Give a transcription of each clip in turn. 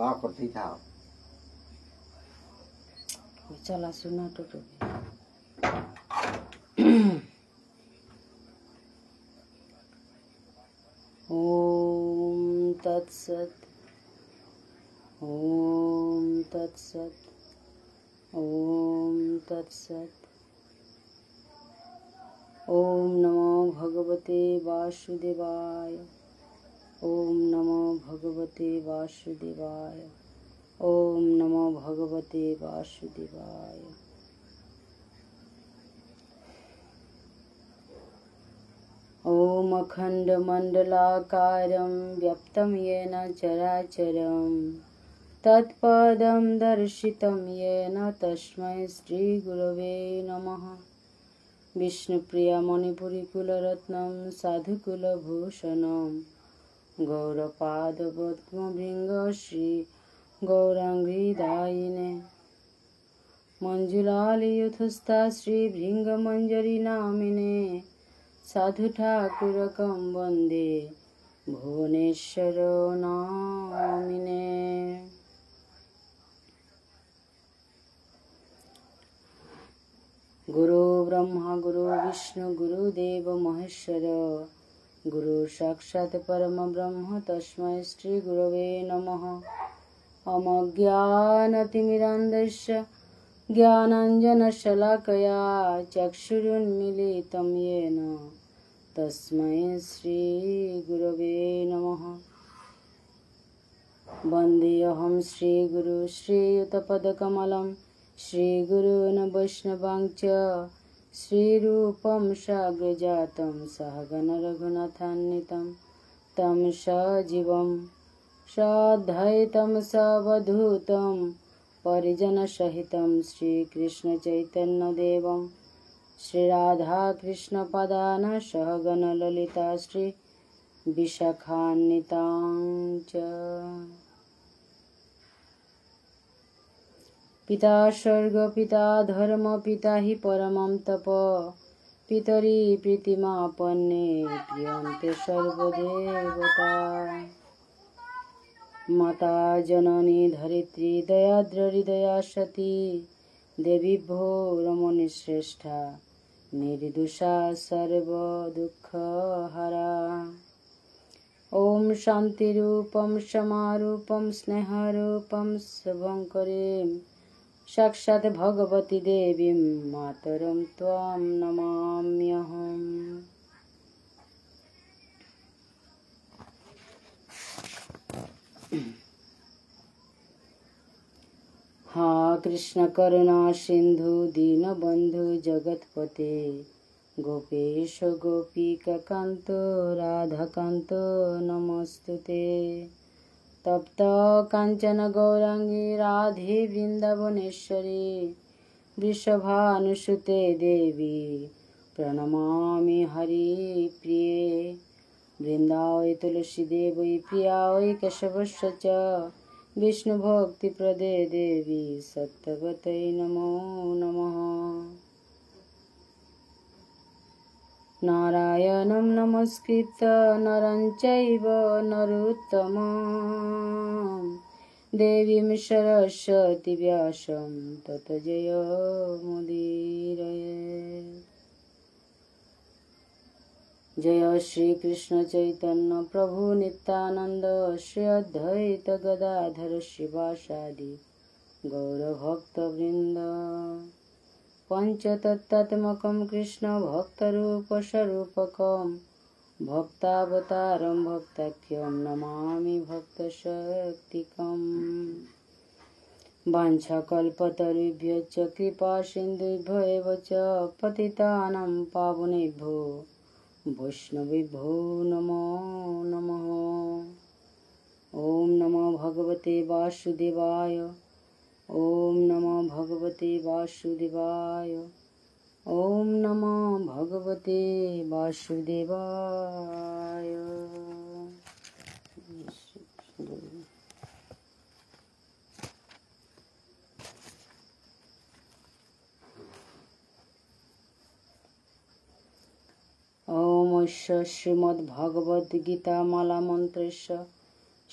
दवा करती था। चला सुना टोटो ओम तत्सत ओम तत्सत ओम तत्सत। ओम नमो भगवते वासुदेवाय। ओम नमो भगवते वासुदेवाय। ओम नमो भगवते वासुदेवाय। ओम अखंडमंडलाकारं व्याप्तं येन चराचरं तत्पदं दर्शितं येन तस्मै श्रीगुरवे नमः। विष्णुप्रिया मणिपुरिकुलरत्नं साधुकुलभूषणं गौरपादपद्मभृङ्ग श्री गौराङ्गीदायिने मञ्जुलालयुथस्था श्रीभृङ्गमञ्जरी नामिने साधु ठाकुरकं वन्दे भुवनेश्वर नामिने। गुरु ब्रह्मा गुरु विष्णु गुरुदेव महेश्वर गुरु साक्षात् परम ब्रह्म तस्मै श्री गुरवे नमः। अमज्ञानतिमिरान्धस्य ज्ञानाञ्जनशलाकया चक्षुरुन्मीलितं येन तस्मै श्रीगुरवे नमः। वन्देऽहं श्रीगुरु श्रीयुतपदकमलं श्रीगुरून् वैष्णवांश्च श्रीरूपं साग्रजातं सहगण रघुनाथान्वितं तं सजीवं साद्वैतं सवधूतं परिजनसहितं श्रीकृष्णचैतन्यदेवं श्रीराधाकृष्णपदान् सहगण ललिता श्रीविशाखान्वितां च। पिता स्वर्ग पिता धर्म पिता हि परमं तप पितरि प्रीतिमापन्ने प्रियन्ते सर्वदेवता। माता जननी धरित्री दयाद्र हृदया सती देवी भो रमणीश्रेष्ठा निर्दोषा सर्वदुःखहरा। ओम शान्तिरूपं समारूपं स्नेहरूपं शुभङ्करीं साक्षात् भगवती देवीं मातरं त्वां नमाम्यहम्। हा कृष्ण करुणा सिंधु दीनबंधु जगतपते गोपेश गोपिकान्त राधाकान्त नमस्तुते। तप्त कांचन गौरांगी राधे वृंदावनेश्वरी वृषभानुसुते देवी प्रणमामि हरिप्रिये। वृंदावै तुलसी देवी प्रियावै केशवस्य च विष्णुभक्तिप्रदे देवी सत्यवतै नमो नमः। नारायणं नमस्कृत्य नरं चैव नरोत्तमं देवीं सरस्वती व्यासं ततो जयमुदीरये। जय श्री कृष्ण चैतन्य प्रभु नित्यानंद श्री अद्वैत गदाधर शिवासादि गौरभक्तवृंद। पंचतत्त्वात्मकं कृष्ण भक्तरूपस्वरूपकं भक्तावतारं भक्ताख्यं नमामि भक्तशक्तिकम्। वाञ्छाकल्पतरुभ्यश्च कृपासिन्धुभ्यो एव च पतितानां पावनेभ्यो वैष्णवेभ्यो नमो नमः। ओम नमो भगवते वासुदेवाय। ओम नमो भगवते वासुदेवाय। ओम नमो भगवते वासुदेवाय। ओम श्रीमद्भगवद्गीता माला मंत्रस्य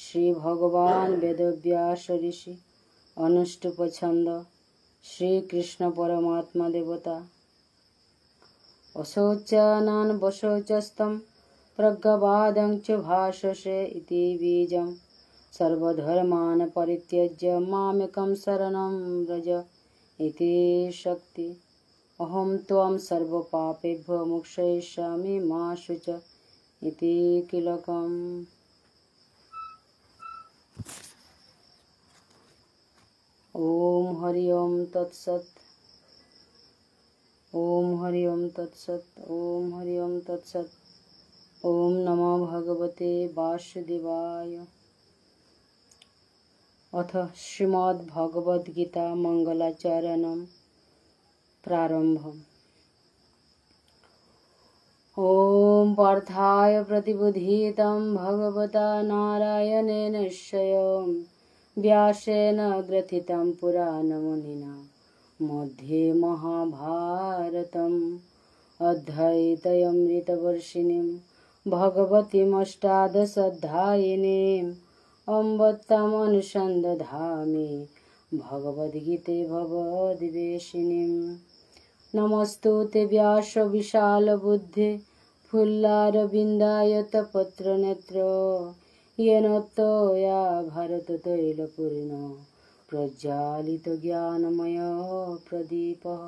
श्री भगवान वेदव्यास ऋषि अनुष्टुप छंद श्री कृष्ण परमात्मा देवता अशौचानान वशौचस्तम प्रज्ञावादं च भाषसे इति बीजं सर्वधर्मान् परित्यज्य मामेकं शरणं व्रज इति शक्ति अहं त्वां सर्वपापेभ्यो मोक्षयिष्यामि मा शुच इति कीलकम्। ओम हरि ओम तत्सत्। ओम हरि ओम तत्सत्। ओम हरि ओम तत्सत्। ओम नमो भगवते वासुदेवाय। अथ श्रीमद् भगवद गीता मंगलाचरणं प्रारंभम्। ओम पार्थाय प्रतिबुद्धितं भगवता नारायणेन स्वयं व्यासेन ग्रथितं पुराणमुनिना मध्ये महाभारतम् अध्यात्ममृतवर्षिणीं भगवतीमष्टादशाध्यायिनीम् अम्ब तमनुसन्दधामि भगवद्गीते भवद्वेषिणीम्। नमस्तुते व्यास विशालबुद्धे फुल्लारविन्दायतपत्रनेत्र येन त्वया भारततैलपूर्णो प्रज्वालितज्ञानमय प्रदीपः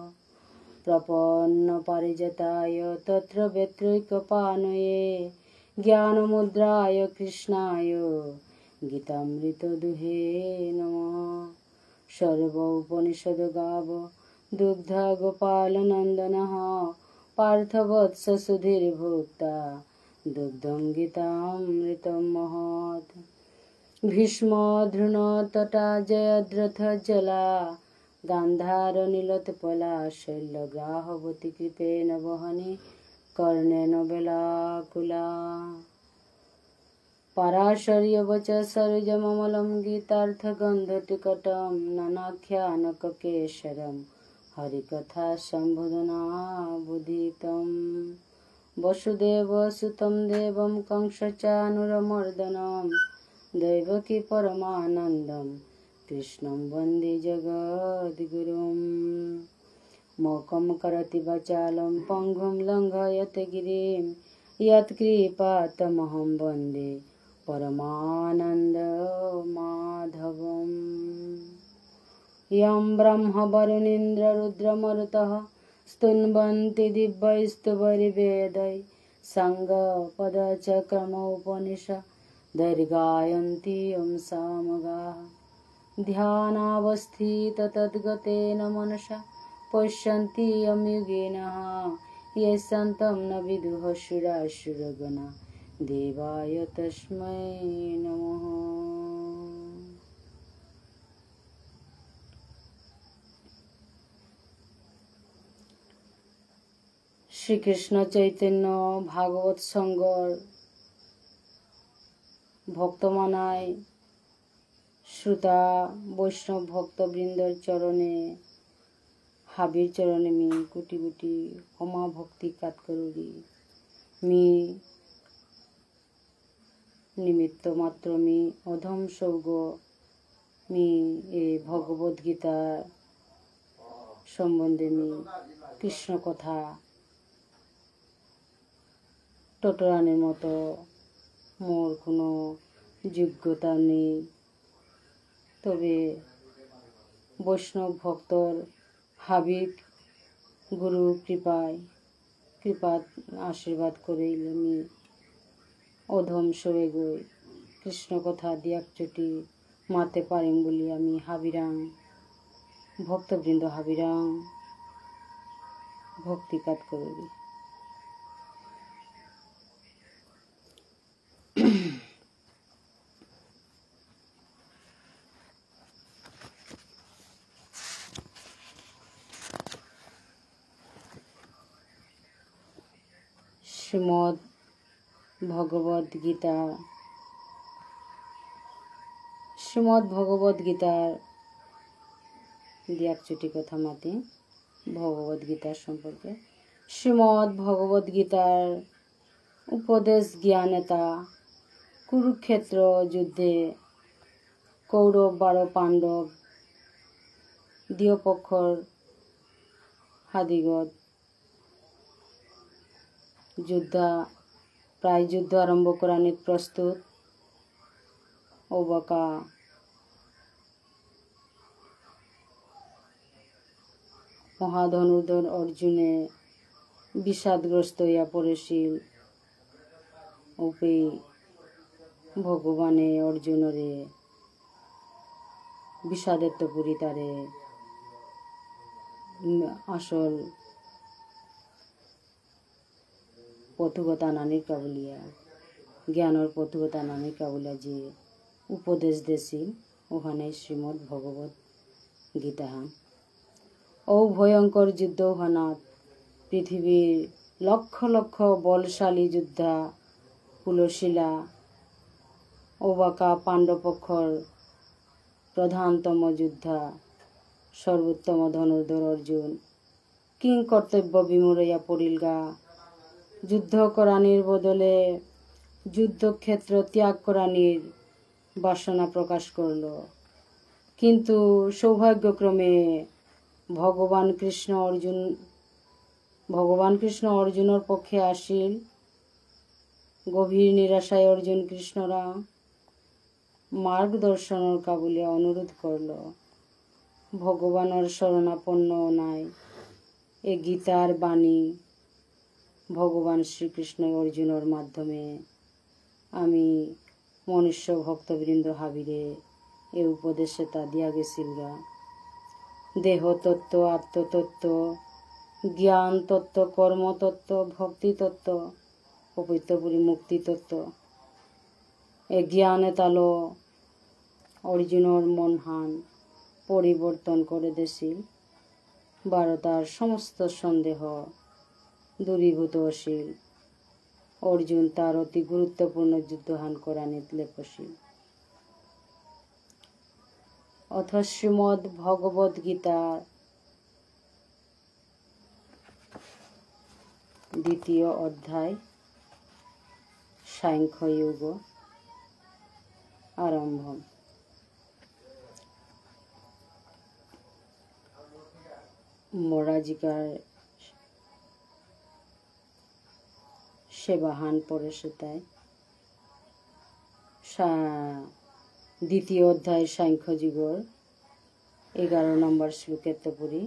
प्रपन्नपारिजाताय तत्र वेत्रैकपाणये ज्ञानमुद्राय कृष्णाय गीतामृतदुहे नमः। सर्वोपनिषद्गाव दुग्धा गोपालनन्दनः पार्थवत्स सुधीर्भोक्ता दुग्धं गीतामृतं महत्। भीष्म द्रोण तटा जयद्रथ जला गान्धारनीलोत्पला शैलग्राहवती कृपेण वहनी कर्णेन वेलाकुला। पराशर्यवच सरोजममलं गीतार्थगन्धटिकटं नानाख्यानककेशरं हरिकथा सम्बोधनाबुदितं। वसुदेवसुतं देवं कंसचाणूरमर्दनं दैवकी परमानन्दं कृष्णं वन्दे जगद्गुरुं। मूकं करोति वाचालं पङ्गुं लङ्घयते गिरिं यत्कृपातमहं वन्दे परमानन्दमाधवम्। यं ब्रह्म वरुणेन्द्र रुद्रमरुतः स्तुन्वन्ति दिव्यैस्तुवैर्वेदैः साङ्गपदचक्रमोपनिषदैर्गायन्ति यं सामगाः। ध्यानावस्थिततद्गतेन मनसा पश्यन्ति यं योगिनः यस्यान्तं न विदुः सुरासुरगणा देवाय तस्मै नमः। শ্রীকৃষ্ণ চৈতন্য ভাগবত সংঘর ভক্তমানায় শ্রোতা বৈষ্ণব ভক্তবৃন্দর চরণে হাবির চরণে মি কোটি কোটি ক্ষমা ভক্তি কাত করুরি। মি নিমিত্ত মাত্র মি অধম সৌগ মি এ ভগবদ গীতা সম্বন্ধে মি কৃষ্ণ কথা টটরানের মতো মোর কোনো যোগ্যতা নেই। তবে বৈষ্ণব ভক্তর হাবিব গুরু কৃপাত আশীর্বাদ করে আমি অধম সয়ে গই কৃষ্ণ কথা দিয়াক চটি মাতে পারিম বলি আমি হাবিরাং ভক্তবৃন্দ হাবিরাং ভক্তিকাত করি। শ্রীমদ্ ভগবদ গীতার দিয়াকচুটি কথা মাতি ভগবদ গীতার সম্পর্কে। শ্রীমদ্ ভগবদ গীতার উপদেশ জ্ঞানেতা কুরুক্ষেত্র যুদ্ধে কৌরব 12 পাণ্ডব দ্বিতীয় পক্ষর হাদিগত প্রায় যুদ্ধ আরম্ভ করানির প্রস্তুত অবাকা মহাধনুর্ধর অর্জুনে বিষাদগ্রস্ত হইয়া পড়েছিল। ওপে ভগবানে অর্জুনরে বিষাদেত্ব পুরি তারে আসল পথুগতা নানির কাবুলিয়া জ্ঞানর পথুগতা নানির কাবুলিয়া যে উপদেশ দেছিল ওখানে শ্রীমদ্ ভগবত গীতা হান ও ভয়ঙ্কর যুদ্ধ হানাত পৃথিবীর লক্ষ লক্ষ বলশালী যোদ্ধা কুলশীলা ওবাকা পাণ্ডবপক্ষর প্রধানতম যোদ্ধা সর্বোত্তম ধনুর্ধর অর্জুন কিং কর্তব্য বিমূঢ় পড়িলগা যুদ্ধ করানির বদলে যুদ্ধক্ষেত্র ত্যাগ করানির বাসনা প্রকাশ করল। কিন্তু সৌভাগ্যক্রমে ভগবান কৃষ্ণ অর্জুনের পক্ষে আসিল। গভীর নিরাশায় অর্জুন কৃষ্ণরা মার্গদর্শনের কাবুলিয়া অনুরোধ করল। ভগবানের শরণাপন্ন নাই এ গীতার বাণী ভগবান শ্রীকৃষ্ণ অর্জুনের মাধ্যমে আমি মনুষ্য ভক্তবৃন্দ হাবিরে এ উপদেশে তা দিয়া গেছিলগা। দেহতত্ত্ব, আত্মতত্ত্ব, জ্ঞান তত্ত্ব, কর্মতত্ত্ব, ভক্তিতত্ত্ব, পবিত্রপুরী মুক্তিতত্ত্ব এ জ্ঞানে তালো অর্জুনের মনহান পরিবর্তন করে দিছিল। তার সমস্ত সন্দেহ দূরীভূত হছিল। অর্জুন তার অতি গুরুত্বপূর্ণ যুদ্ধহান করানিত লেপসিল। অথ শ্রীমদ্ ভগবদ গীতার দ্বিতীয় অধ্যায় সাংখ্যযোগ আরম্ভ। মরাজিকার সেবাহান পরেশতায় দ্বিতীয় অধ্যায় সাংখ্যযোগর 11 নম্বর শ্লোকের তপুরি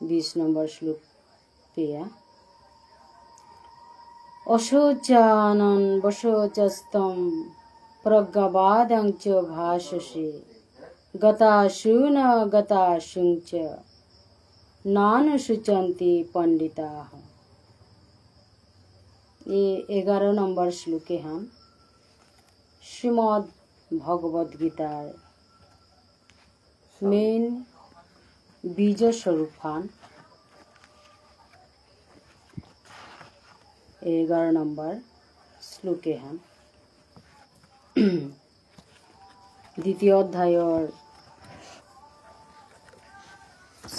20 নম্বর শ্লোক পেয়া অশোচানন বশোচস্তম প্রজ্ঞাবাদং চ ভাষসে গতাশূন গতাশুং চ নানুশুচন্তি পণ্ডিতাঃ। ये 11 নম্বর শ্লোকে হান শ্রীমদ্ ভগবদ গীতার মেন বীজ স্বরূপ হান 11 নম্বর শ্লোকে হান দ্বিতীয় অধ্যায়র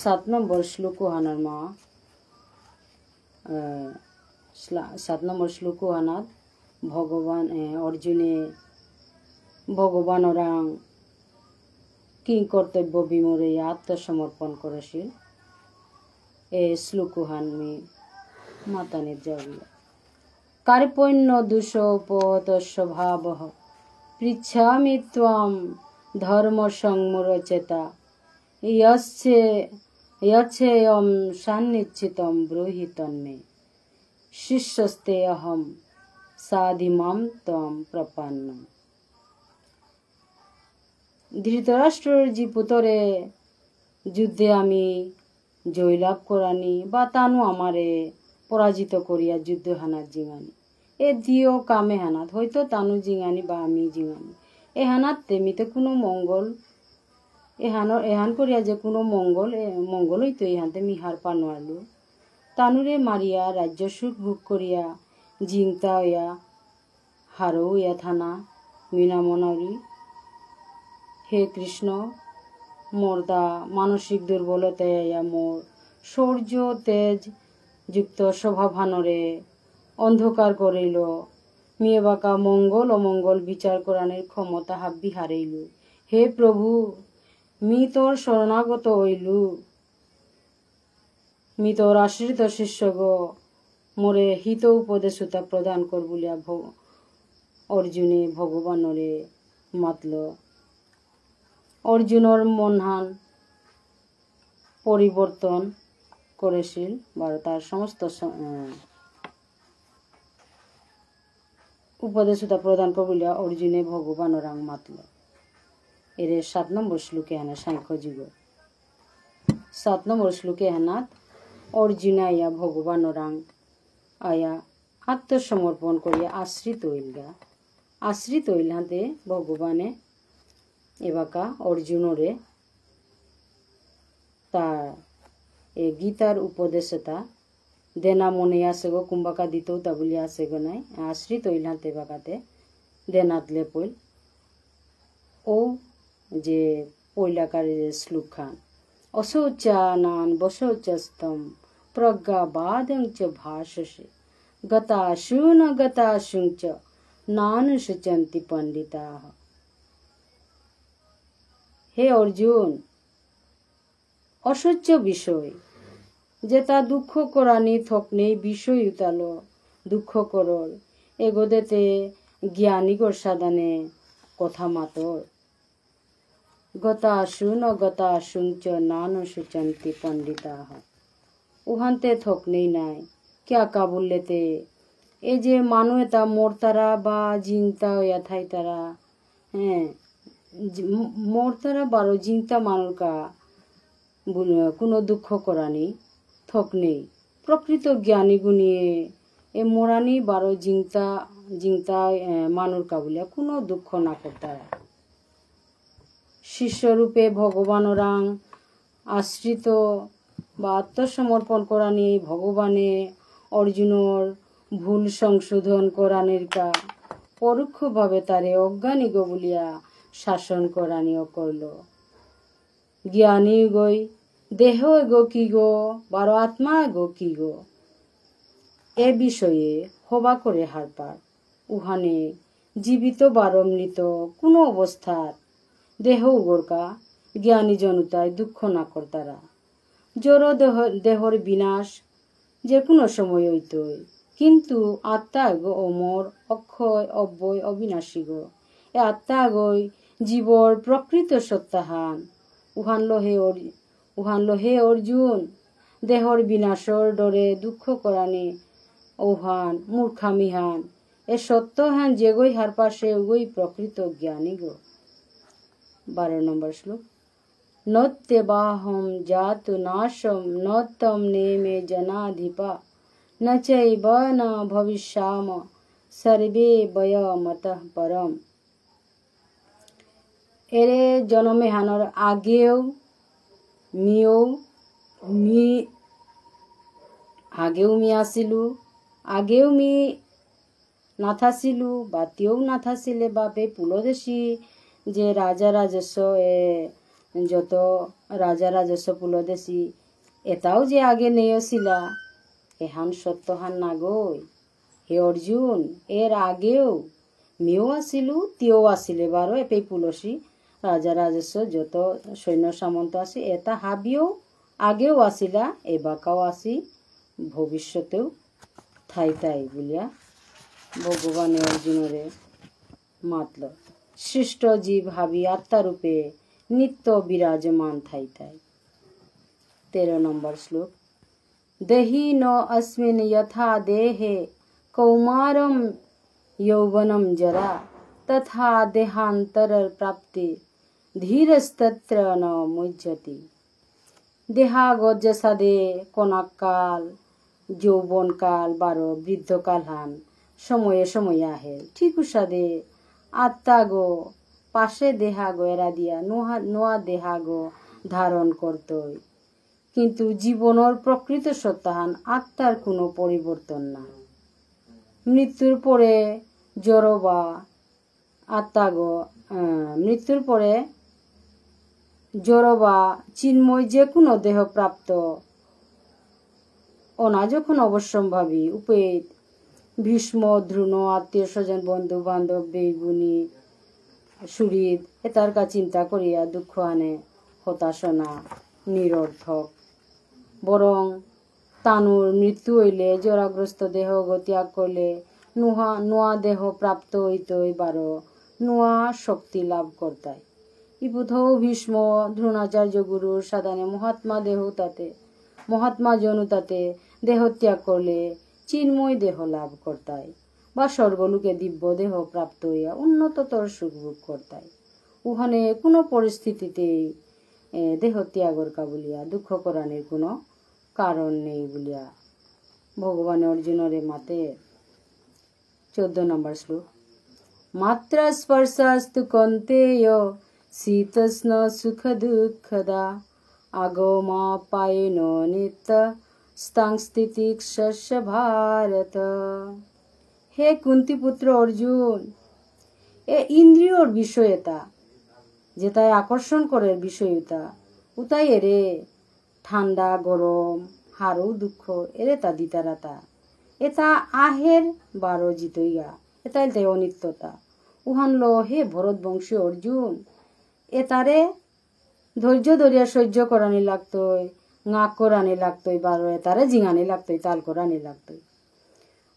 7 নম্বর শ্লোক হানার মা 7 নম্বর শ্লোক হানাত ভগবান অর্জুনে ভগবান ওরাং কি কর্তব্য বিমূঢ় আত্মসমর্পণ করেছিল। এ শ্লোক হান মে মাতানির যাবিয়া কার্পণ্য দোষোপহত স্বভাব পৃচ্ছামি ত্বম ধর্ম সংমুরচেতা यच्छेयं सान्निश्चितं ब्रूहि तन्मे शिष्यस्ते अहम साधिमां त्वं प्रपन्नम्। ধৃতরাষ্ট্রের যে পুতরে যুদ্ধে আমি জয়লাভ করানি বা তানু আমারে পরাজিত করিয়া যুদ্ধ হানাত জিঙানি এ দিও কামে হানাত হয়তো তানু জিঙানি বা আমি জিঙানি এ হানাত তেমিতে কোনো মঙ্গল এহান করিয়া যে কোনো মঙ্গল হইতো এহানতে মিহার পা নোয়ারলো তানুরে মারিয়া রাজ্য সুখ ভোগ করিয়া জিংতা হইয়া হারো হইয়া থানা মিনা মনারি। হে কৃষ্ণ মোর তা মানসিক দুর্বলতায় মোর শৌর্য তেজ যুক্ত স্বভাবানরে অন্ধকার করিল মেয়ে বাঁকা মঙ্গল অমঙ্গল বিচার করানের ক্ষমতা হাব্বি হারাইলু। হে প্রভু, মি তোর শরণাগত হইলু, মি তোর আশ্রিত শিষ্যগ মোরে হিত উপদেশতা প্রদান কর বলিয়া অর্জুনে ভগবানরে মাতল। অর্জুনের মনহান পরিবর্তন করেছিল বা তার সমস্ত উপদেশতা প্রদান কর বলিয়া অর্জুনে ভগবানরাং মাতল। এর 7 নম্বর শ্লোকে হেনা সাংখ্য যুগ 7 নম্বর শ্লোকে হেনাত অর্জুন আয়া ভগবানরাং আয়া আত্মসমর্পণ করিয়া আশ্রিত হইলগা। আশ্রিত হইল হাতে ভগবানে এবাকা অর্জুনরে তার এ গীতার উপদেশতা দেনা মনে আসে গো কুম্বাকা দিতেও তা বলি আসে গো নাই আশ্রিত হইল হাতে বাকাতে দেনাতলে পইল ও যে পৈলাকার শ্লোক খান অশৌচানান বশৌচস্তম প্রজ্ঞাবাদং চ ভাষসে গতাশু ন গতাশু চ নানুশুচন্তি পণ্ডিতাঃ। হে অর্জুন, অসহ্য বিষয় যেটা দুঃখ করানি থকনেই বিষয় উতালো দুঃখ করর এগোদেতে জ্ঞানীগর সাধনে কথা মাতর গতাশু ন গতাশু চ নানুশুচন্তি পণ্ডিতাঃ। উহান্তে থকনেই নাই ক্যা কাবুল্লেতে এই যে মানু এটা মোরতারা বা জিংতা হইয়া থাই তারা হ্যাঁ মোরতারা বারো জিংতা মানুরকা কোনো দুঃখ করানি থক নেই প্রকৃত জ্ঞানী গুনিয়ে এ মোরানি বারো জিংতা জিংতা মানুরকা বলিয়া কোনো দুঃখ না করতারা। শিষ্যরূপে ভগবানরাং আশ্রিত বা আত্মসমর্পণ করানি ভগবানে অর্জুনর ভুল সংশোধন করানির কা পরোক্ষভাবে তারে অজ্ঞানী গো বলিয়া শাসন করানিও করল। জ্ঞানী গই দেহ গো কি গো বারো আত্মা গো কি গো এ বিষয়ে হবা করে হারপার উহানে জীবিত বারো মৃত কোনো অবস্থার দেহ উগরকা জ্ঞানী জনতায় দুঃখ না করতারা। জড় দেহর বিনাশ যে কোনো সময় হইতই কিন্তু আত্মা গো অমর অক্ষয় অব্যয় অবিনাশী গো এ আত্মা গই জীবর প্রকৃত সত্তাহান। উহানলো হে অর্জুন, দেহর বিনাশর ডরে দুঃখ করানি ওহান মূর্খামিহান এ সত্যহান যেগই হারপা সে উগই প্রকৃত জ্ঞানী গো। 12 নম্বর শ্লোক নত্যবাহম জাতু নাশম নত্যম নেমে জনাধিপা ন চৈব ন ভবিষ্যাম সর্বে বয়মতঃ পরম। এরে জনমে হানর আগেও মি আসিলু আগেও মি নাথাছিলু বাতিও নাথাছিলে বাপে পুলদেশী যে রাজা রাজস্ব যত রাজা রাজস্ব পুলদেশী এটাও যে আগে নেয়ছিলা এহান সত্যহান নাগই। হে অর্জুন, এর আগেও মেয়েও আসিলু তিও আসিলে বারো এপে পুলসী রাজা রাজস্ব যত সৈন্য সামন্ত আছে এটা হাবিও আগেও আসিলা এবাকাও আসি ভবিষ্যতেও থাই তাই বলিয়া ভগবানে অর্জুনরে মাতল। সৃষ্ট জীব হাবি আত্মারূপে নিত্য বিরাজমান থাই তাই। 13 নম্বর শ্লোক দেহি ন अस्मिन् यथा देहे कौमारम यौवनम जरा तथा देहांतर प्राप्ति धीरस्तत्र न मुह्यति। देहागत जसादे कनककाल যৌবনকাল বারো বৃদ্ধকাল হান সময়ে সময়ে আহে ঠিক উসাদে আত্মাগো পাশে দেহাগো এরা দিয়া নোয়া দেহাগো ধারণ করতই কিন্তু জীবনের প্রকৃত সত্তাহান আত্মার কোনো পরিবর্তন না। মৃত্যুর পরে জড়বা আত্মাগো মৃত্যুর পরে জড়বা চিন্ময় যে কোনো দেহ প্রাপ্ত অনা যখন অবশ্যম্ভাবী উপেত ভীষ্ম দ্রোণ আত্মীয় স্বজন বন্ধু বান্ধব বেগুনি সুহৃদ এটার কা চিন্তা করিয়া দুঃখ আনে হতাশনা নিরর্থক। বরং তানুর মৃত্যু হইলে জরাগ্রস্ত দেহ ত্যাগ করলে নোয়া দেহ প্রাপ্ত হইতই বারো নোয়া শক্তি লাভ করতায়। ইবুধৌ ভীষ্ম দ্রোণাচার্য গুরুর সাধনে মহাত্মা জনুতাতে দেহ ত্যাগ করলে চিন্ময় দেহ লাভ করতায় বা স্বর্গলোকে দিব্য দেহ প্রাপ্ত হইয়া উন্নততর সুখভোগ করতায়। উহানে কোনো পরিস্থিতিতেই দেহ ত্যাগর কা বলিয়া দুঃখ করানোর কোনো কারণ নেই বলিয়া ভগবান অর্জুনরে মাতে। 14 নম্বর শ্লোক। মাত্র স্পর্শাস্তু কৌন্তেয় শীতস্ন সুখ দুঃখদা আগমা পায়েন নিত্য স্থাংস্থিতিক্ষস্য ভারত। হে কুন্তিপুত্র অর্জুন, এ ইন্দ্রিয়র বিষয়তা যেটাই আকর্ষণ করে বিষয়তা উতাই এরে ঠান্ডা গরম হারও দুঃখ এরে তা দিতারাতা এটা আহের বারো জিতইয়া এটাই তাই অনিত্যতা। উহান লো হে ভরত বংশী অর্জুন, এটারে ধৈর্য ধরিয়া সহ্য করানি লাগতই, নাক করানি লাগতই, বারো এটারে জিঙানি লাগতই, তাল করানি লাগতই।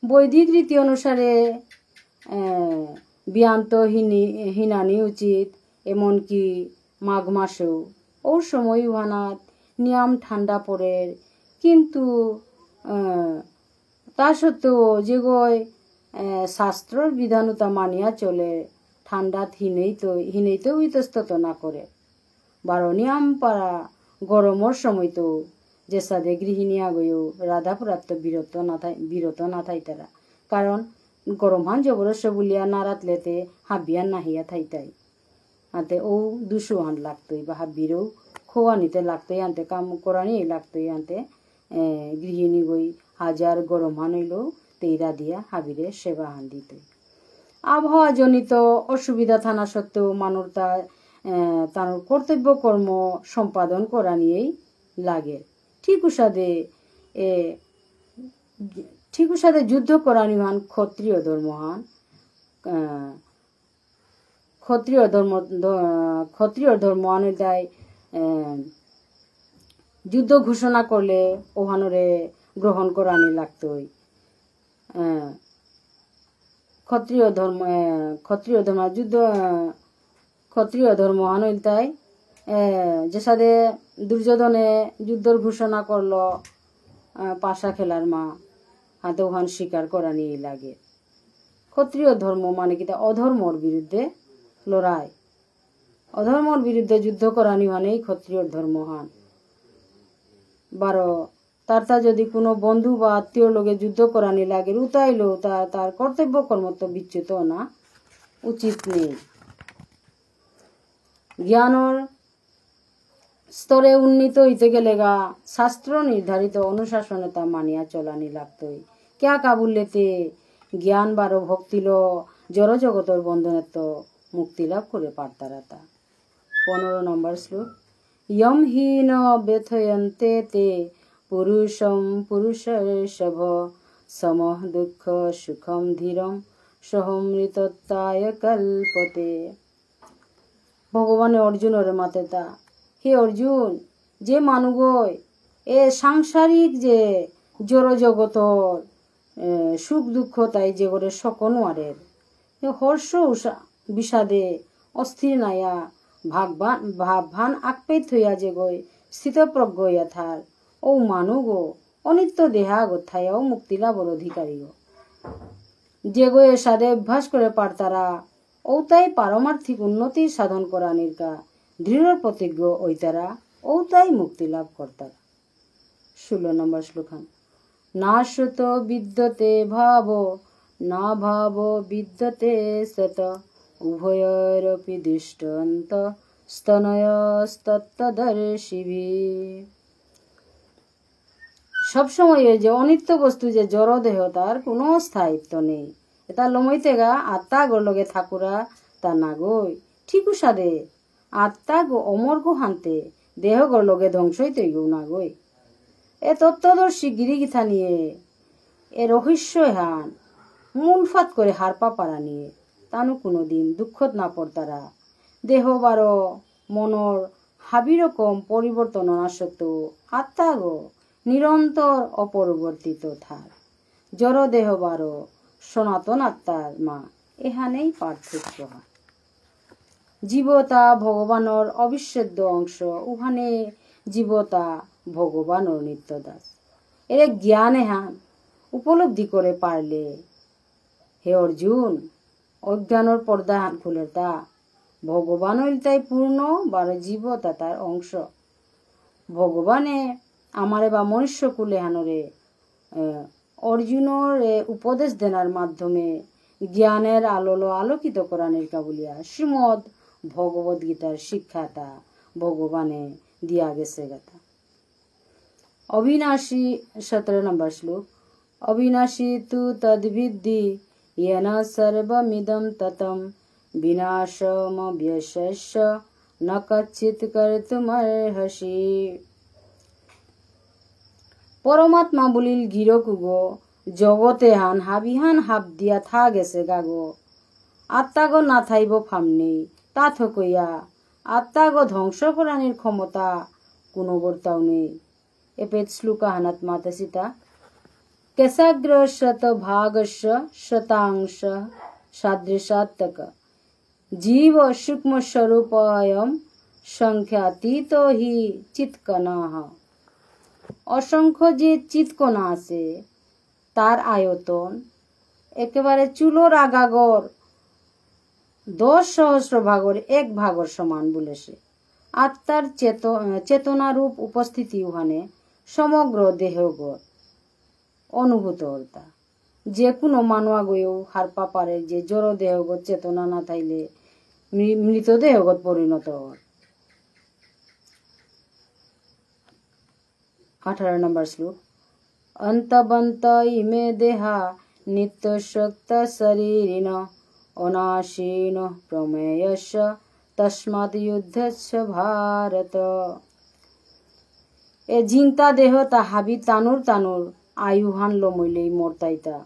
বৈদিক রীতি অনুসারে ব্যান্ত হিনানি উচিত, এমনকি মাঘ মাসেও ওর সময় উহানাত নিয়ম ঠান্ডা পড়ে। কিন্তু তা সত্ত্বেও যেগই শাস্ত্রর বিধানতা মানিয়া চলে ঠান্ডাত হিনেইতেও ইতস্তত না করে। বারো নিয়ম পারা গরমের সময় তো যে সাদে গৃহিণীয়া গয়েও রাধা প্রাপ্ত বিরত না থাইতারা, কারণ গরম হান জবরস্য বলিয়া না রাতলেতে হাবিয়ান নাহিয়া থাইতাই আনতে ও দুশো হান লাগতই বা হাবিরেও খোয়া নিতে লাগতই আনতে কাম করানি লাগতই আনতে গৃহিণী গই হাজার গরম হান হইলেও তেইরা দিয়া হাবিরে সেবা হান দিতই। আবহাওয়া জনিত অসুবিধা থানা সত্ত্বেও মানুষ তার কর্তব্য কর্ম সম্পাদন করা নিয়েই লাগে। ঠিক উসাদে যুদ্ধ করানি হান ক্ষত্রিয় ধর্মহান। ক্ষত্রিয় ধর্মহান দেয় যুদ্ধ ঘোষণা করলে ওহানরে গ্রহণ করানি লাগতই। ক্ষত্রিয় ধর্ম হানইল তাই যে সাদে দুর্যোধনে যুদ্ধর ঘোষণা করলো পাশা খেলার মা হাতে ওহান স্বীকার করানি লাগে। ক্ষত্রিয় ধর্ম মানে কি অধর্মর বিরুদ্ধে লড়াই, অধর্মর বিরুদ্ধে যুদ্ধ করানি মানেই ক্ষত্রিয় ধর্মহান। বারো তারটা যদি কোনো বন্ধু বা আত্মীয় লোকে যুদ্ধ করানি লাগে উতাইলো তার কর্তব্য কর্মত্ব বিচ্যুত না উচিত নেই। জ্ঞানর স্তরে উন্নীত হইতে গেলে শাস্ত্র নির্ধারিত অনুশাসনে তা মানিয়া চলানি লাগতই। ক্যা কাবুল্যতে জ্ঞান বারো ভক্তিল জড় জগতর বন্ধনেত্ব মুক্তি লাভ করে পারতারা তা। 15 নম্বর শ্লোক। ইয়ম হীন ব্যথয়ন্তে তে পুরুষম পুরুষর্ষভ সমঃ দুঃখ সুখম ধীরম সহমৃতত্বায় কল্পতে। ভগবানে অর্জুনের মাতে তা, হে অর্জুন, যে মানুগই এ সাংসারিক যে জড় জগতর সুখ দুঃখ তাই যে করে সকনোয়ারের হর্ষ বিষাদে অস্থির নাইয়া ভাবভান আকপেত হইয়া যে গই স্থিতপ্রজ্ঞ থার ও মানুগো অনিত্য দেহা গথায়াও মুক্তিলাভর অধিকারীও। যে গয়ে সাদে অভ্যাস করে পারতারা ও তাই পারমার্থিক উন্নতি সাধন করা নির্কা দৃঢ় প্রতিজ্ঞ ওইতারা ও তাই মুক্তি লাভ করতারা। 16 নম্বর শ্লোকান। না শ্রুত বিদ্যতে ভাব না ভাব বিদ্যতে সত উভয়রপি দৃষ্টন্ত স্তনয়স্তত্তদর্শিভি। সবসময় যে অনিত্য বস্তু যে জড় দেহ তার কোনো স্থায়িত্ব নেই। এটা লমইতে আত্মা গর লগে ঠাকুরা তা না গই ঠিক সাদে আত্মা গো অমর গো হানতে দেহ গর লগে ধ্বংসই তৈ গো না গই। এ তত্ত্বদর্শী গিরিগিথা নিয়ে এ রহস্য হান মুলফাত করে হারপা পারা নিয়ে তানু কোনোদিন দুঃখত না পড়তারা দেহ বারো মনর হাবি রকম পরিবর্তন না সত্ত্বেও আত্মা গো নিরন্তর অপরিবর্তিত থাক জড় দেহ বারো সনাতন আত্মার মা এখানেই পার্থক্য হয় জীবতা ভগবানর অবিচ্ছেদ্য অংশ উহানে জীবতা ভগবানর নিত্য দাস এর জ্ঞান এহান উপলব্ধি করে পারলে হে অর্জুন অজ্ঞানর পর্দা হান খুলে তা ভগবান হইলতাই পূর্ণ বার জীবতা তার অংশ ভগবানে আমারে বা মনুষ্য কুলে হানরে অর্জুনের উপদেশ দেনার মাধ্যমে জ্ঞানের আলোলো আলোকিত করানের কাবুলিয়া শ্রীমদ ভগবদ গীতার শিক্ষাটা ভগবানে দিয়া গেছে গাথা अविनाशी 17 नंबर श्लोक अविनाशी तु तद्विद्धि येन सर्वमिदं ततं विनाशमव्यशस्य न कच्चित् कर्तुमर्हसि परमात्मा बुलिल गिरकुगो जगते हान हाबिहान हाब दिया था गेसे गागो आत्मागो ना थाइब फामने ता थकइया आत्मागो ध्वंस करानिर क्षमता कोनो गरताव नेই एपेत श्लोका हानात माता सीता केसाग्र शत भागस्य शतांश सादृशात्तक जीव सूक्ष्म स्वरूपयम संख्यातीत ही चित्कनाः असंख्य जे चित्कना আছে তার আয়তন একেবারে চুলোর আগাগর 10,000 ভাগের 1 ভাগের সমান বলেছে আত্মার চেতনা রূপ উপস্থিতি ওখানে সমগ্র দেহগর অনুভূত হতা যে কোনো মানুয়া গয়েও হারপা পারে যে জড় দেহগত চেতনা না থাইলে মৃত দেহগত পরিণত হয় 18 नंबर श्लोक अंतबंत इमे देहा नित्य शक्त शरीरिण अनाशीन प्रमेयस्य तस्मात् युद्धस्य भारत ए जिंता देह ता हाबी तानुर तानुर आयुहान लमइलेই মরতাইতা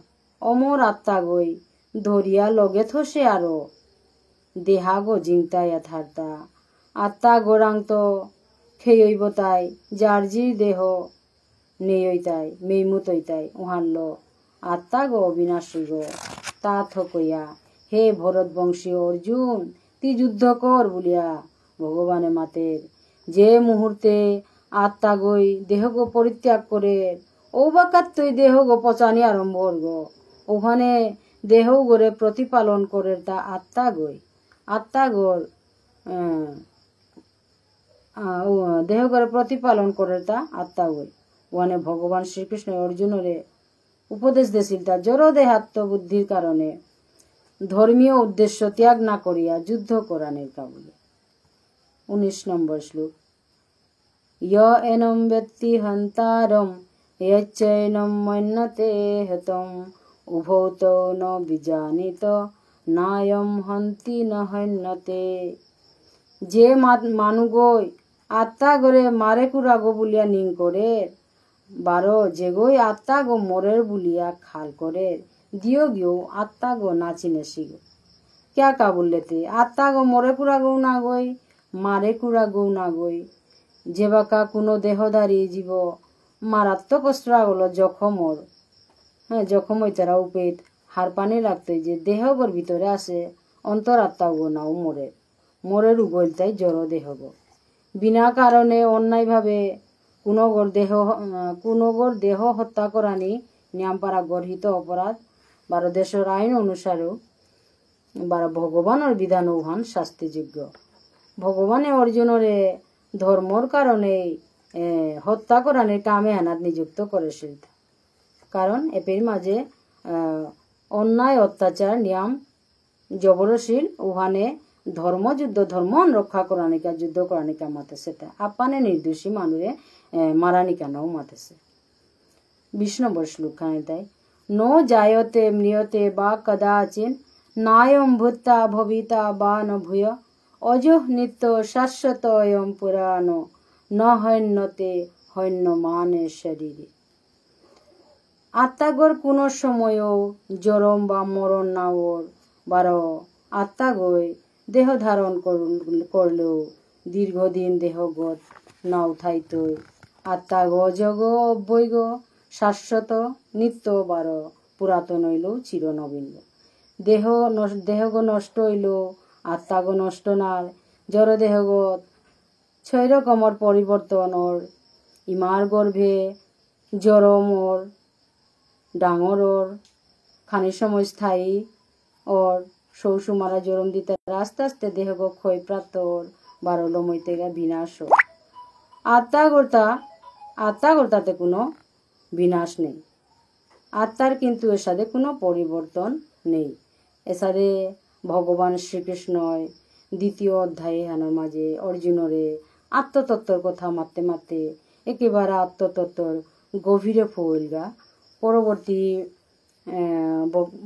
অমর আত্মা গই ধরিয়া লগে থসে আরো দেহাগো জিংতা यथार्था আত্মা গোরাংত খেয়ইবতাই জার্জির দেহ নেয়ইতাই মেইমুতইতাই উহানলো আত্মা গো অবিনাশী গো তা থকইয়া হে ভরত বংশী অর্জুন তি যুদ্ধ কর বলিয়া ভগবানে মাতের যে মুহূর্তে আত্মা গই দেহগো পরিত্যাগ করে ঔবাকাত্তই দেহগো পচানি আরম্ভ করগো ওখানে দেহ গরে প্রতিপালন করে তা আত্মা গই আত্মা গোর দেহ গরে প্রতিপালন করে তা আত্মা গই ওখানে ভগবান শ্রীকৃষ্ণ অর্জুনরে উপদেশ দিয়েছিল তা জড় দেহাত্ম বুদ্ধির কারণে ধর্মীয় উদ্দেশ্য ত্যাগ না করিয়া যুদ্ধ করানের কাবুলে 19 নম্বর শ্লোক य एनं व्यक्ति हन्तारं यच्चैनं मन्यते हतम् उभौ तौ न विजानीत नायं हन्ति न हन्यते जे मानुगोय आत्ता गरे मारे कुरागो बुलिया निं करे बारो जेगोय आत्ता गो मोरेर बुलिया खाल करे दियो गियो आत्ता गो नाची नसीगो क्या काबुलेते आत्ता गो मोरे कुरागो ना गई मारे कुरागो ना गई जेबाका कोनो देहधारी जीव मारात्मक अस्त्रागल जखमर हाँ जखम तारा उपेट हार पानी लागते जे देहगर भितरे आसे अंतरात्मा गो नाओ मरे मरेर उगलताई जड़ देहग बिना कारणे अन्याय भावे कुनोगर देह हत्या करानी नियमपारा गर्हित अपराध बारो देशर आईन अनुसारे बारो भगवानर विधान उहान शास्तियोग्य भगवाने अर्जुनरे धर्मर कारणे हत्या कराने कामे हानात नियुक्त करेছিল कारण एपेर माझे अन्याय अत्याचार नियम जबरशील उहाने धर्मयुद्ध धर्मन रक्षा करानिका युद्ध करानिका मातेছে आपाने निर्दोषी मानुरे मारानिकानो मातेছে 20 নম্বর শ্লোক খানিতাই नो जायते म्रियते बा कदाचिन नायं भूता भविता बा न भूय अजो नित्य शाश्वत अयं पुराणो न हन्यते हन्यमाने शरीरे আত্মাগর কোনো সময়ও জরম বা মরণ না ওর বারো আত্মাগই দেহ ধারণ করলেও দীর্ঘদিন দেহগত নাও থাইতই আত্মাগ জগ অব্যয়গ শাশ্বত নিত্য বারো পুরাতন হইল চিরনবীন দেহগ নষ্ট হইল আত্মাগ নষ্ট নার জড় দেহগত ছয় রকমর পরিবর্তন ওর ইমার গর্ভে জরম ওর ডাঙর ওর খানি সময় স্থায়ী ওর সৌসুমারা জরম দিতে আস্তে আস্তে দেহগ ক্ষয়প্রাপ্ত ওর বারো মৈতেগা বিনাশ ওর আত্মাগর্তাতে কোনো বিনাশ নেই আত্মার কিন্তু এর সাথে কোনো পরিবর্তন নেই এর সাথে ভগবান শ্রীকৃষ্ণয় দ্বিতীয় অধ্যায়ে হানোর মাঝে অর্জুনরে আত্মতত্ত্বর কথা মারতে মারতে একেবারে আত্মতত্ত্বর গভীরে ফইলগা পরবর্তী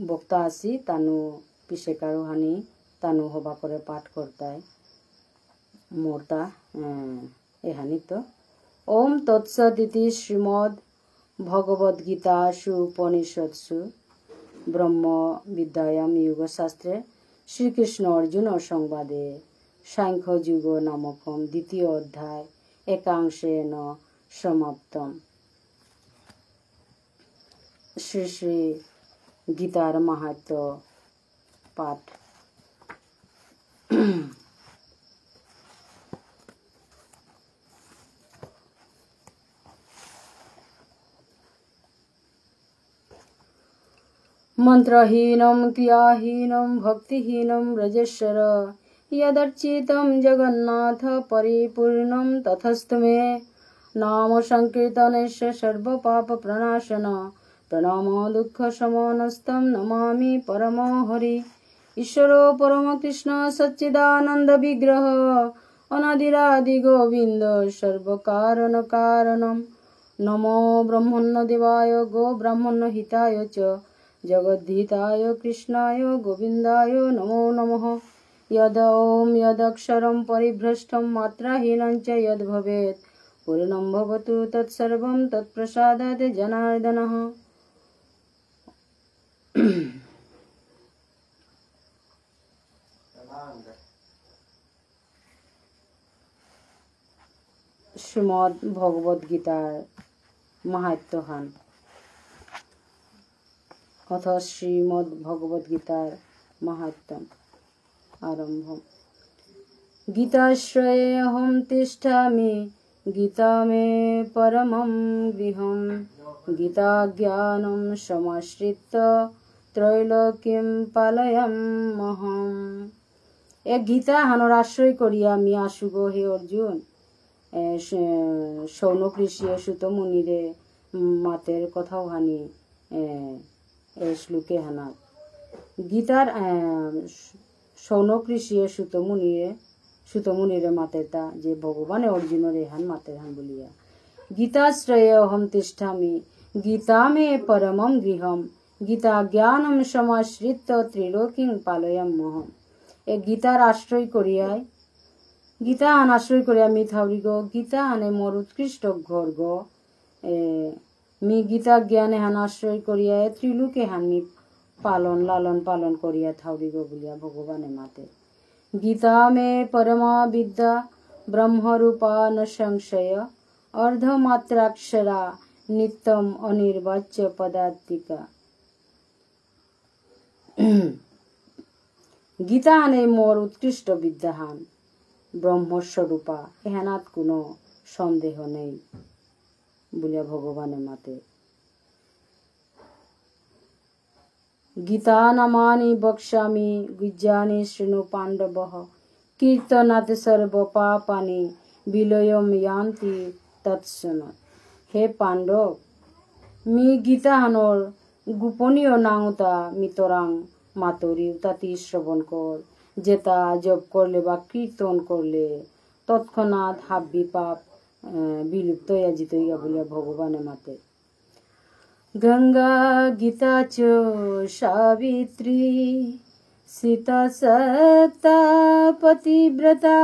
বক্তা আছি তানু পিছে কারো হানি তানু হবা করে পাঠ করতায় মোরতা এহানি তো ওম তৎসদিতি শ্রীমদ ভগবদ গীতাসু উপনিষৎসু ব্রহ্ম বিদ্যায়াম যোগশাস্ত্রে শ্রীকৃষ্ণ অর্জুন সংবাদে সাংখ্য যুগ নামকম দ্বিতীয় অধ্যায় একাংশেন সমাপ্তম শ্রী শ্রী গীতার মাহাত্ম্য পাঠ मंत्रहीनं क्रियाहीनं भक्तिहीनं रजेश्वर यदर्चितं जगन्नाथ परिपूर्णं तथस्तु मे नाम संकीर्तनस्य सर्वपापप्रणाशन प्रणमो दुःखशमनस्तं नमामि परमो हरि ईश्वरो परमकृष्ण सच्चिदानन्द विग्रह अनादिरादि गोविन्द सर्वकारणकारणं नमो ब्रह्मण्यदेवाय गो ब्राह्मण्यहिताय च जगद्धिताय कृष्णाय गोविन्दाय नमो नमः यद ओम यदक्षरं परिभ्रष्टं मात्राहीनं च यद् भवेत् पूर्णं भवतु तत्सर्वं तत्प्रसादात् जनार्दनः श्रीमद् भगवद गीतार माहात्म्यहान अथ श्रीमद् भगवद गीतार माहात्म्यम आरम्भ गीताश्रये अहं तिष्ठामि गीता मे परमं गृहं गीताज्ञानं समाश्रित्य त्रैलोक्यं पालयाम्यहम् एक गीता हानर आश्रय करिया आमि आसुगो हे अर्जुन शौनक ऋषि सुत मुनिरे मातेर कथाओ हानि श्लोके हाना गीतार शौनक ऋषि सुत मुनिरे मातेता जे भगवान अर्जुन हान मातेर हान बोलिया गीताश्रये अहम तिष्ठामि गीता मे परमं गृहम गीता ज्ञानम समाश्रित्य त्रिलोकीं पालयाम्यहम् एक गीतार आश्रय करियाय गीता आन आश्रय करे आमी थावरी गो गीता आने मोर उत्कृष्ट घर गो मी गीता ज्ञाने हान आश्रय करिया त्रिलोके हान मी पालन लालन पालन करिया थावरी गो बोलिया भगवाने माते गीता में परमा विद्या ब्रह्म रूपा न संशय अर्धमात्राक्षरा नित्यम अनिर्वाच्य पदार्थिका गीता आने मोर उत्कृष्ट विद्याहान ब्रह्मस्वरूपा एहानात कोनो सन्देह नहीं बोलिया भगवाने माते गीता नामानि वक्ष्यामि गुज्जानि शृणु पाण्डवः कीर्तनात् सर्व पापानि विलयं यान्ति तत्शृणु हे पांडव मी गीता हानर गोपनीय नांगता मितरां मातरी ताती श्रवण कर जेता जप करले बा कीर्तन करले तत्क्षणात् हाब्बी पाप विलुप्त याजितया बोलिया भगवाने माते गंगा गीता च सावित्री सीता सत्ता पतिव्रता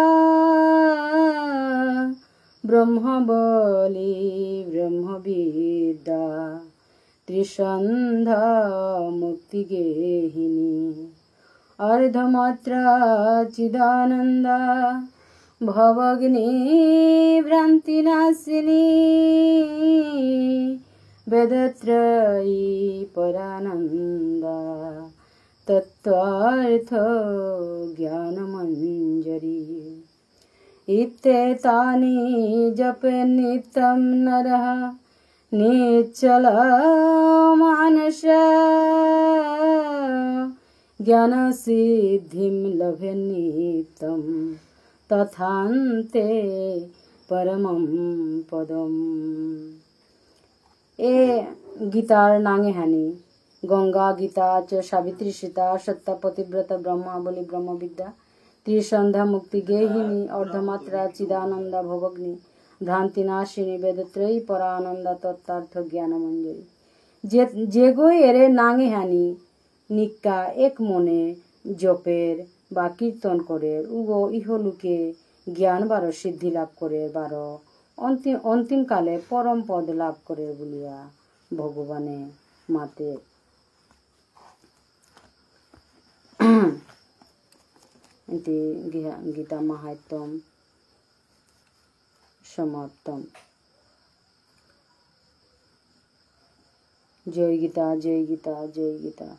ब्रह्म बली ब्रह्म विद्या त्रिसन्ध्या मुक्तिगेहिनी अर्धमात्रा चिदानन्दा भवग्नि भ्रान्तिनाशिनी वेदत्रयी परानन्दा तत्त्वार्थ ज्ञानमञ्जरी इत्येतानि जपे नित्यं नरः निश्चल मानस ज्ञानसिद्धिं लभे नित्यं तथान्ते परमं पदम। ए गीतार नांगे हानि गंगा गीता च सावित्री सीता सत्ता पतिव्रता ब्रह्मावली ब्रह्मविद्या त्रिसंध्या मुक्ति गेहिनी अर्धमात्रा चिदानंदा भवग्नि भ्रांतिनाशिनी वेदत्रयी परानंदा तत्तार्थ ज्ञान मंजरी जे गई एरे नांगे हानि निक्का एक मने जपेर বা কীর্তন করে উগো ইহলোকে জ্ঞান বারো সিদ্ধি লাভ করে বারো অন্তিমকালে পরম পদ লাভ করে বলিয়া ভগবানে মাতে এটি গীতা মাহাত্ম্যম সমাপ্তম। জয় গীতা জয় গীতা জয় গীতা।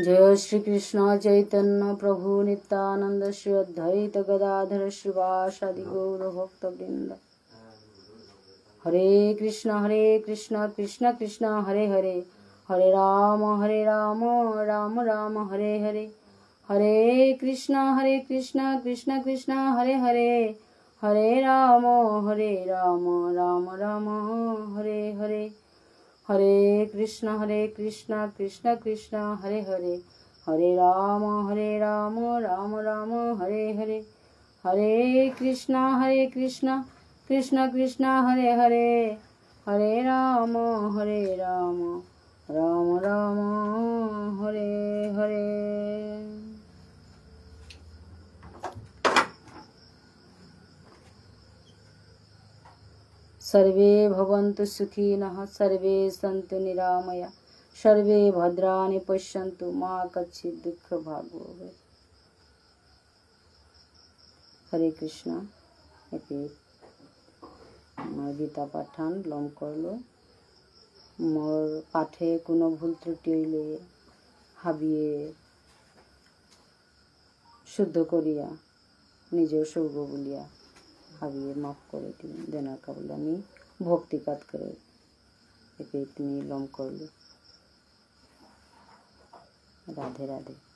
जय श्री कृष्ण चैतन्य प्रभु नित्यानंद श्री अद्वैत गदाधर श्रीवासादि गौर भक्तवृंद। हरे कृष्ण कृष्ण कृष्ण हरे हरे हरे राम राम राम हरे हरे हरे कृष्ण कृष्ण कृष्ण हरे हरे हरे राम राम राम हरे हरे हरे कृष्ण कृष्ण कृष्ण हरे हरे हरे राम राम राम हरे हरे हरे कृष्ण कृष्ण कृष्ण हरे हरे हरे राम राम राम हरे हरे। सर्वे भवन्तु सुखिनः सर्वे सन्तु निरामया सर्वे भद्राणि पश्यन्तु मा कश्चित् दुःखभाग् भवेत्। हरे कृष्ण। एपि मोर गीता पाठान लम करलो मोर पाठे कोनो भूल त्रुटि हইলে হাবিয়ে শুদ্ধ করিয়া নিজের সৌগ বলিয়া হাবিয়ে মাফ করে দিলেন দেনার কাবলে আমি ভক্তিকাত করে একে তিনি লম করলো। राधे राधे।